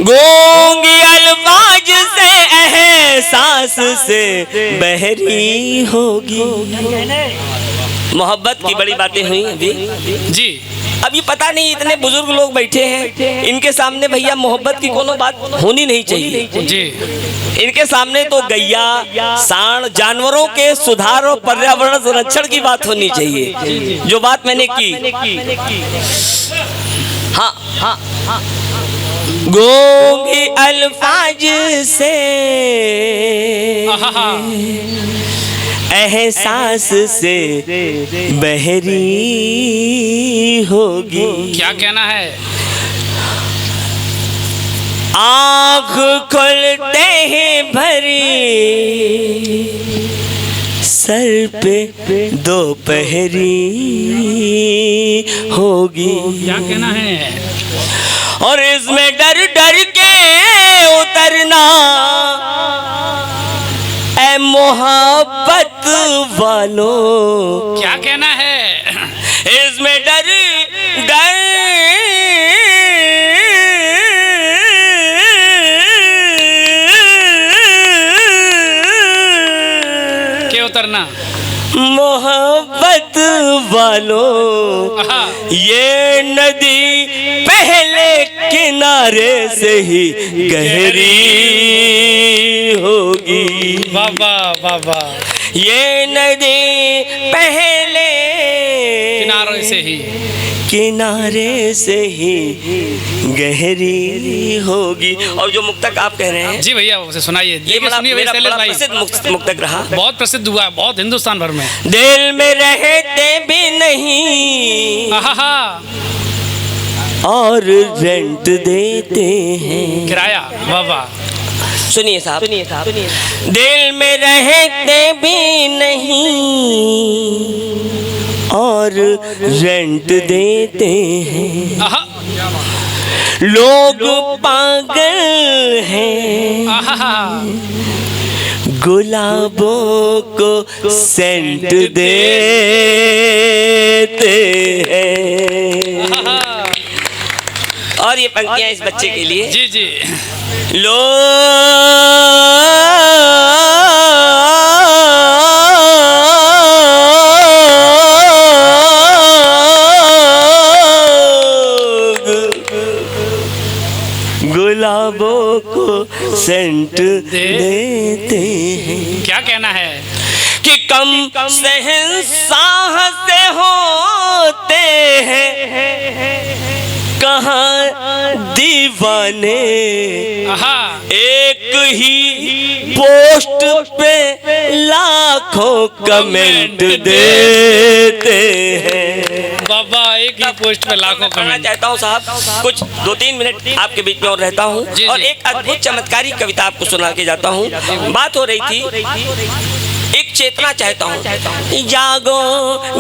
गूंगी अल्फाज से एहसास से बहरी होगी। मोहब्बत की बड़ी बातें हुई अभी जी। अभी पता नहीं इतने बुजुर्ग लोग बैठे हैं, इनके सामने भैया मोहब्बत की कोनो बात होनी नहीं चाहिए जी। इनके सामने तो गैया सांड जानवरों के सुधार और पर्यावरण संरक्षण की बात होनी चाहिए, जो बात मैंने की। हाँ हाँ हाँ। गूंगी अल्फाज से एहसास से बहरी होगी। क्या कहना है? आँख खुलते ही भरी सर पे दोपहरी होगी। क्या कहना है? और इसमें डर डर के उतरना ऐ मोहब्बत वालों। क्या कहना है? इसमें डर डर के उतरना मोहब्बत वालों। ये नदी पहले किनारे से ही गहरी होगी। बाबा बाबा। ये नदी पहले किनारे से ही गहरी होगी। और जो मुक्तक आप कह रहे हैं जी भैया उसे सुनाइए। ये मेरा प्रसिद्ध मुक्तक रहा, बहुत प्रसिद्ध हुआ, बहुत हिंदुस्तान भर में। दिल में रहते भी नहीं और रेंट देते हैं किराया। बाबा सुनिए साहब, दिल में रहते भी नहीं और रेंट देते हैं। लोग पागल हैं, गुलाबों को सेंट देते हैं। और ये पंक्तियां इस बच्चे के लिए। जी जी। गुलाबों को सेंट देते हैं। क्या कहना है? कि कम शहंशाह से होते हैं कहाँ दीवाने। एक ही पोस्ट पे लाखों कमेंट देते हैं। बाबा एक ही पोस्ट पे लाखों कमेंट। चाहता हूँ साहब कुछ 2-3 मिनट आपके बीच में और रहता हूँ और एक अद्भुत चमत्कारी कविता आपको सुना के जाता हूँ। बात हो रही थी, एक चेतना चाहता हूँ। जागो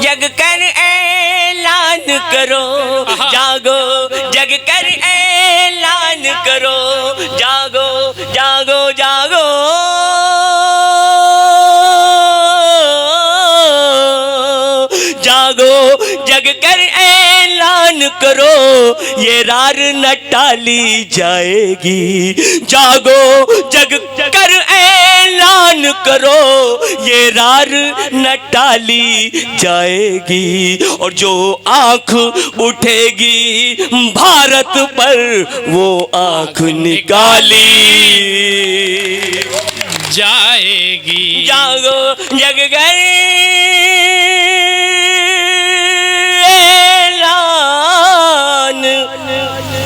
जग कर ऐलान करो, जागो जग कर ऐलान करो, जागो जागो जागो जागो जग कर ऐलान करो, ये रार न टाली जाएगी। जागो जग कर ऐलान करो, ये रार न टाली जाएगी। और जो आँख उठेगी भारत पर वो आँख निकाली जाएगी। जागो जग कर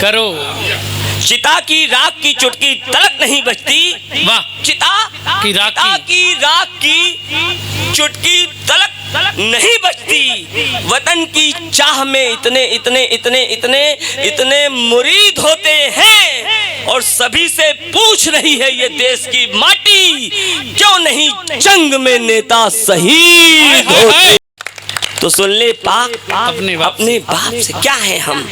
करो। चिता की राख की चुटकी तलक नहीं बचती। वाह। चिता की राख की चुटकी तलक नहीं बचती। वतन की चाह में इतने इतने इतने इतने इतने मुरीद होते हैं और सभी से पूछ रही है ये देश की माटी, क्यों नहीं जंग में नेता शहीद होते। तो सुन ले पाक अपने बाप से क्या है हम।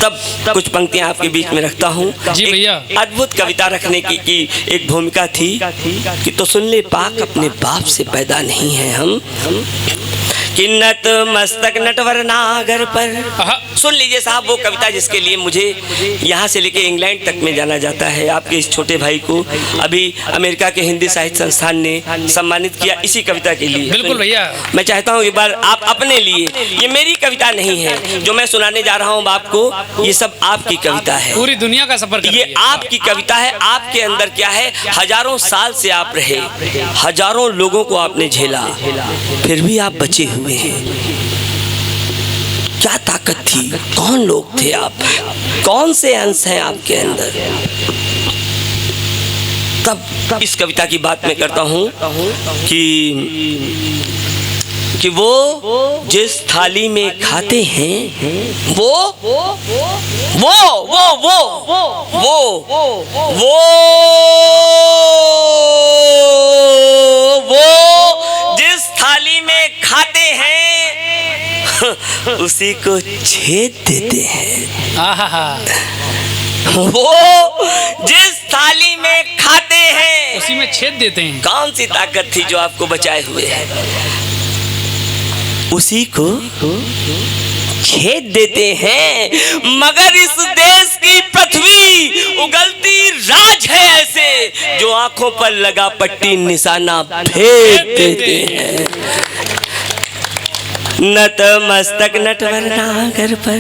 तब कुछ पंक्तियां आपके बीच में रखता हूँ। जी भैया। अद्भुत कविता रखने की एक भूमिका थी कि तो सुन ले पाक अपने बाप से पैदा नहीं है हम, कि नत मस्तक नटवर नागर पर। सुन लीजिए साहब वो कविता जिसके लिए मुझे यहाँ से लेके इंग्लैंड तक में जाना जाता है। आपके इस छोटे भाई को अभी अमेरिका के हिंदी साहित्य संस्थान ने सम्मानित किया इसी कविता के लिए। बिल्कुल भैया। मैं चाहता हूँ एक बार आप अपने लिए, ये मेरी कविता नहीं है जो मैं सुनाने जा रहा हूँ आपको, ये सब आपकी कविता है। पूरी दुनिया का सफर कर ये आपकी कविता है। आपके अंदर क्या है, हजारों साल से आप रहे, हजारों लोगों को आपने झेला, फिर भी आप बचे हुए हैं। क्या ताकत थी, कौन लोग थे आप, कौन से अंश हैं आपके अंदर। तब इस कविता की बात मैं करता हूँ कि वो जिस थाली में खाते हैं वो जिस थाली में खाते हैं उसी को छेद देते हैं। वो जिस थाली में खाते हैं उसी में छेद देते हैं। कौन सी ताकत थी जो आपको बचाए हुए है, उसी को छेद देते हैं। मगर इस देश की पृथ्वी उगलती राज है ऐसे जो आंखों पर लगा पट्टी निशाना फेंक देते हैं। नत मस्तक नटवर नागर पर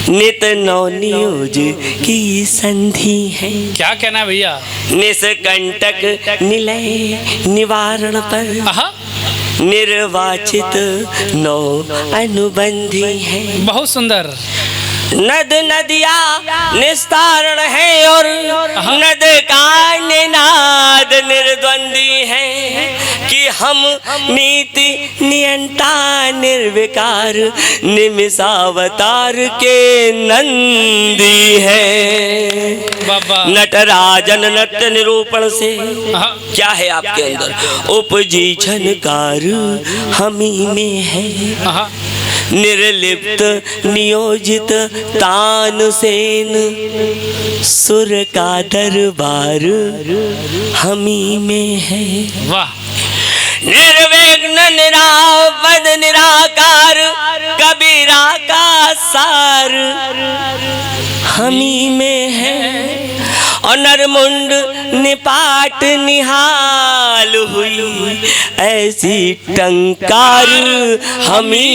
नित नवनियोज की संधि है। क्या कहना है भैया। निष्कंटक निलय निवारण पर निर्वाचित नौ अनुबंधी है। बहुत सुंदर। नद नदिया निस्तारण है और नद का निनाद निर्द्वंदी है कि हम नीति नियंता निर्विकार निमिषावतार के नंदी है। नटराजन नृत्य निरूपण से क्या है आपके अंदर, उपजी झनकार हमी में है। निर्लिप्त नियोजित तान सेन सुर का दरबार हमी में है। वाह। निर्विघ्न निरावध निराकार कबीरा का सार हमी में है। और नरमुंड निपाट निहाल हुई ऐसी टंकार हमी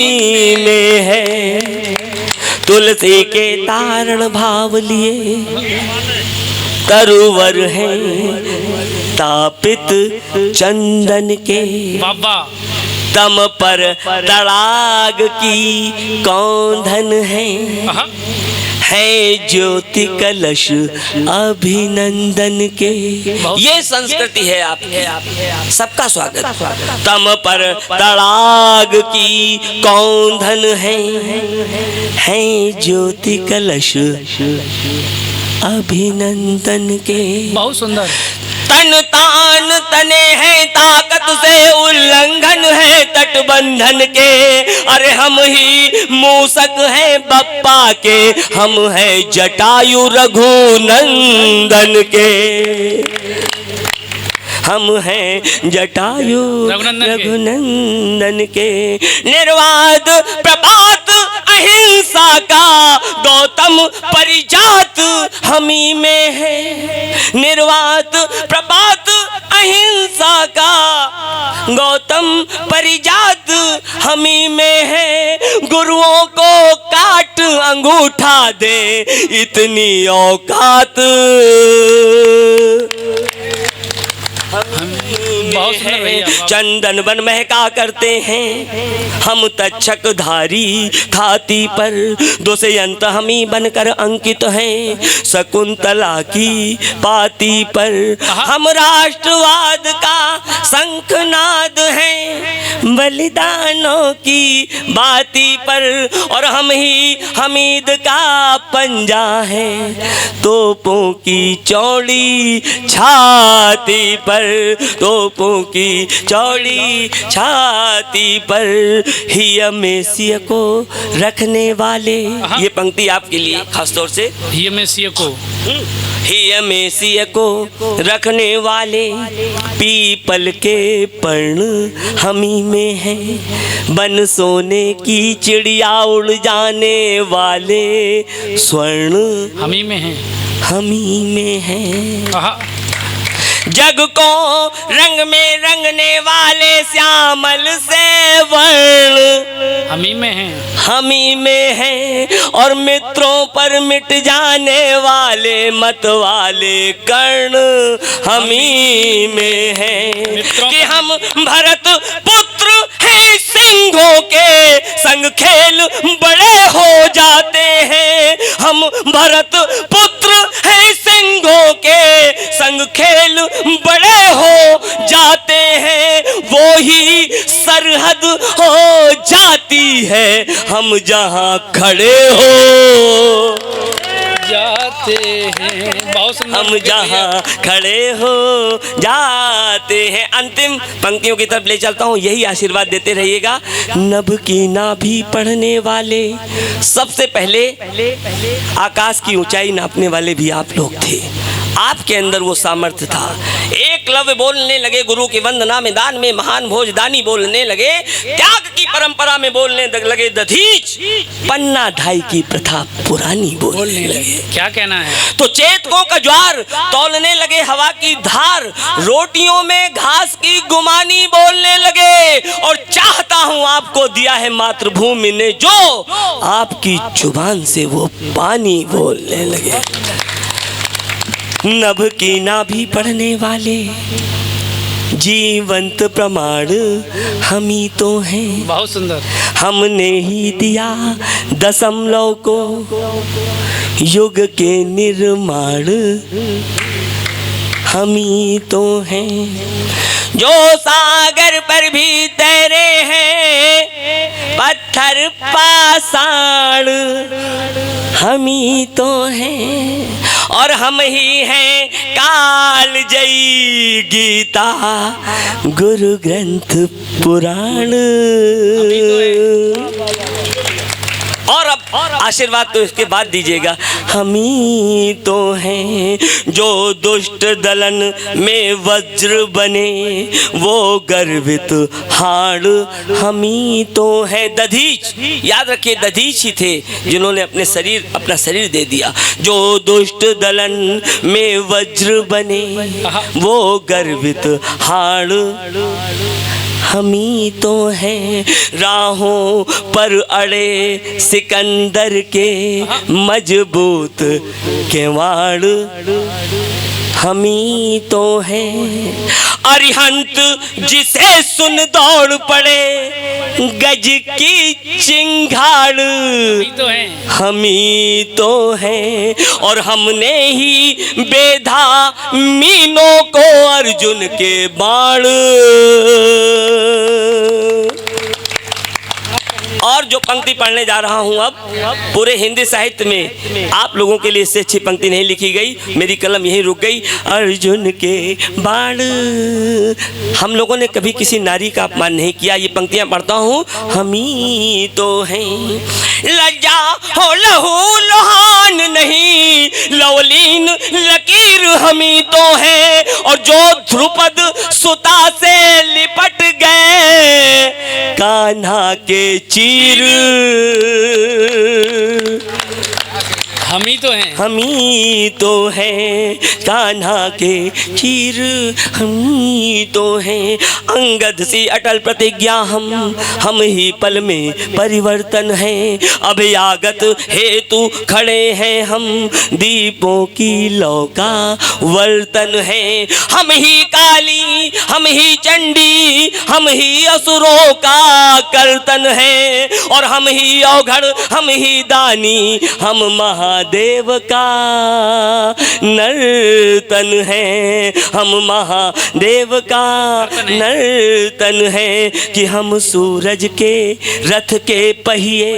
में है। तुलसी के तारण भाव लिए तरुवर है तापित चंदन के। तम पर तड़ाग की कौंधन है ज्योति कलश अभिनंदन के। ये संस्कृति है आपकी, सबका स्वागत। तम पर तड़ाग की कौंधन है ज्योति कलश अभिनंदन के। बहुत सुंदर। तन तान तने है ताकत से उल्लंघन है तटबंधन के। अरे हम ही मूसक हैं बप्पा के, हम हैं जटायु रघुनंदन के। हम हैं जटायु रघुनंदन के। निर्वाद प्रपात अहिंसा का गौतम परिजात हमी में है। निर्वात प्रपात अहिंसा का गौतम परिजात हमी में है। गुरुओं को काट अंगूठा दे इतनी औकात चंदन बन महका करते हैं हम तक्षक धारी खाती पर। दोषयंत हमी बनकर अंकित हैं शकुंतला की पाती पर। हम राष्ट्रवाद का शंखनाद हैं बलिदानों की बाती पर। और हम ही हमीद का पंजा है तोपों की चौड़ी छाती पर। तो तोपों की चौड़ी छाती पर हिया मेसिया को रखने वाले। ये पंक्ति आपके लिए खासतौर से। ये मेसिया को हिया मेसिया को रखने वाले पीपल के पर्ण हमी में है, बन सोने की चिड़िया उड़ जाने वाले स्वर्ण हमी में है, हमी में है। आहा, जग को रंग में रंगने वाले श्यामल से वर्ण हमी में है, हमी में है, और मित्रों पर मिट जाने वाले मत वाले कर्ण हमी में है। कि हम भरत पुत्र हैं सिंहों के संग खेल बड़े हो जाते हैं। हम भरत पुत्र हैं सिंहों के संग खेल बड़े हो जाते हैं। वो ही सरहद हो जाती है हम जहां खड़े हो जाते हैं। बहुत सुंदर। हम जहां खड़े हो जाते हैं। अंतिम पंक्तियों की तरफ ले चलता हूँ, यही आशीर्वाद देते रहिएगा। नभ की नाभि पढ़ने वाले, सबसे पहले आकाश की ऊंचाई नापने वाले भी आप लोग थे। आपके अंदर वो सामर्थ्य था। एकलव्य बोलने लगे गुरु की वंदना में, दान में महान भोजदानी बोलने लगे, त्याग की परंपरा में बोलने लगे दधीच, पन्ना ढाई की प्रथा पुरानी बोलने लगे। क्या कहना है? तो चेतकों का ज्वार तौलने लगे हवा की धार, रोटियों में घास की गुमानी बोलने लगे। और चाहता हूं आपको दिया है मातृभूमि ने जो, आपकी जुबान से वो पानी बोलने लगे। नभ की नाभि पढ़ने वाले जीवंत प्रमाण हम ही तो हैं। बहुत सुंदर। हमने ही दिया दशमलव को युग के निर्माण हम ही तो हैं। जो सागर पर भी तैरे हैं पत्थर पाषाण हम ही तो हैं। और हम ही हैं काल जयी गीता गुरु ग्रंथ पुराण। और अब आशीर्वाद तो इसके बाद दीजिएगा। हम ही तो हैं जो दुष्ट दलन में वज्र बने, वो गर्वित हाड़ हम ही तो हैं। दधीच, याद रखिए दधीच ही थे जिन्होंने अपना शरीर दे दिया। जो दुष्ट दलन में वज्र बने, वो गर्वित हाड़ हम ही तो हैं। राहों पर अड़े सिकंदर के मजबूत किवाड़ हम ही तो हैं। अरिहंत जिसे सुन दौड़ पड़े गज की चिंगाड़ हम ही तो हैं। और हमने ही बेधा मीनों को अर्जुन के बाण। और जो पंक्ति पढ़ने जा रहा हूं अब, पूरे हिंदी साहित्य में आप लोगों के लिए इससे अच्छी पंक्ति नहीं लिखी गई। मेरी कलम यहीं रुक गई। अर्जुन के बाण। हम लोगों ने कभी किसी नारी का अपमान नहीं किया। ये पंक्तियां पढ़ता हूं, हम ही तो हैं। लज्जा हो लहू लोहान नहीं, लवलीन लकीर हम ही तो हैं। और जो ध्रुपद सुता से लिपट गए कान्हा के चीर हम ही तो हैं। हम ही तो हैं। कान्हा के चीर हम ही तो हैं। अंगद सी अटल प्रतिज्ञा हम ही पल में परिवर्तन है। अभयागत हेतु खड़े हैं हम, दीपों की लौ का वर्तन है। हम ही काली, हम ही चंडी, हम ही असुरों का कर्तन है। और हम ही औघड़, हम ही दानी, हम महा महादेव का नर्तन है, हम महादेव का नर्तन है कि हम सूरज के रथ के पहिए।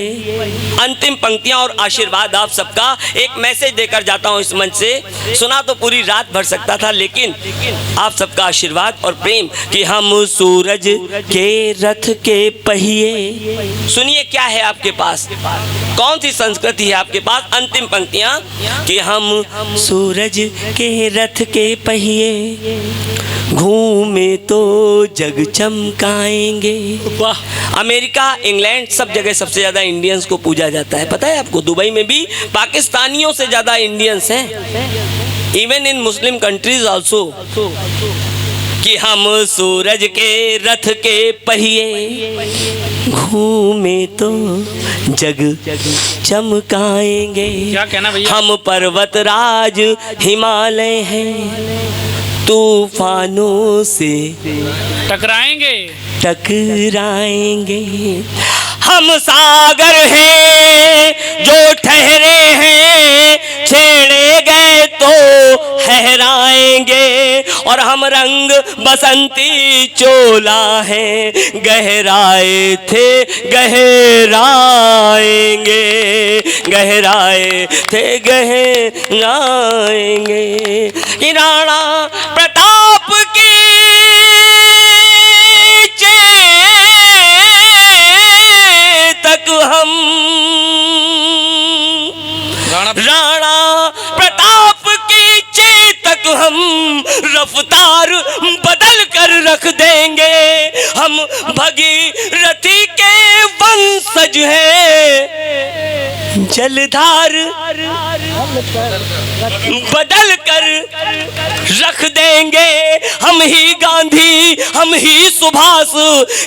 अंतिम पंक्तियां और आशीर्वाद आप सबका एक मैसेज देकर जाता हूं इस मंच से। सुना तो पूरी रात भर सकता था, लेकिन आप सबका आशीर्वाद और प्रेम कि हम सूरज के रथ के पहिए। सुनिए क्या है आपके पास, कौन सी संस्कृति है आपके पास। अंतिम पंक्तियां कि हम सूरज के रथ के पहिए, घूमे तो जग चमकाएंगे। वाह। अमेरिका, इंग्लैंड, सब जगह सबसे ज्यादा इंडियंस को पूजा जाता है, पता है आपको। दुबई में भी पाकिस्तानियों से ज्यादा इंडियंस हैं, even in Muslim countries also. कि हम सूरज के रथ के पहिए, घूमे तो जग चमकाएंगे। क्या कहना भैया। हम पर्वतराज हिमालय हैं, तूफानों से टकराएंगे टकराएंगे। हम सागर हैं जो ठहरे हैं, छेड़े गए तो लहराएंगे। और हम रंग बसंती चोला है, गहराए थे गहराएंगे, गहराए थे गहराएंगे। कि राणा प्रताप की हम राणा प्रताप की चेतक हम रफ्तार बदल कर रख देंगे। हम भगीरथी के वंशज हैं, जलधार बदल कर रख देंगे। हम ही गांधी, हम ही सुभाष,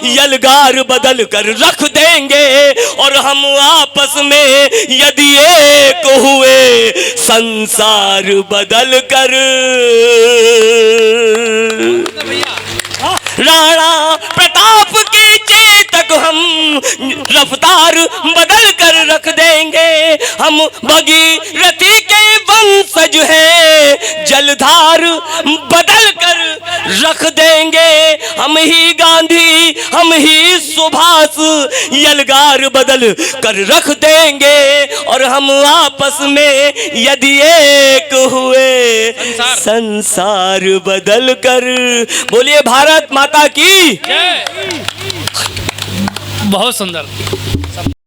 यलगार बदल कर रख देंगे। और हम आपस में यदि एक हुए, संसार बदल कर राणा प्रताप के चेतक हम रफ्तार बदल कर रख देंगे। हम भगीरथी के वंशज हैं, जलधार बदल कर रख देंगे। हम ही गांधी, हम ही सुभाष, यलगार बदल कर रख देंगे। और हम आपस में यदि एक हुए, संसार बदल कर। बोलिए भारत माता की। बहुत सुंदर।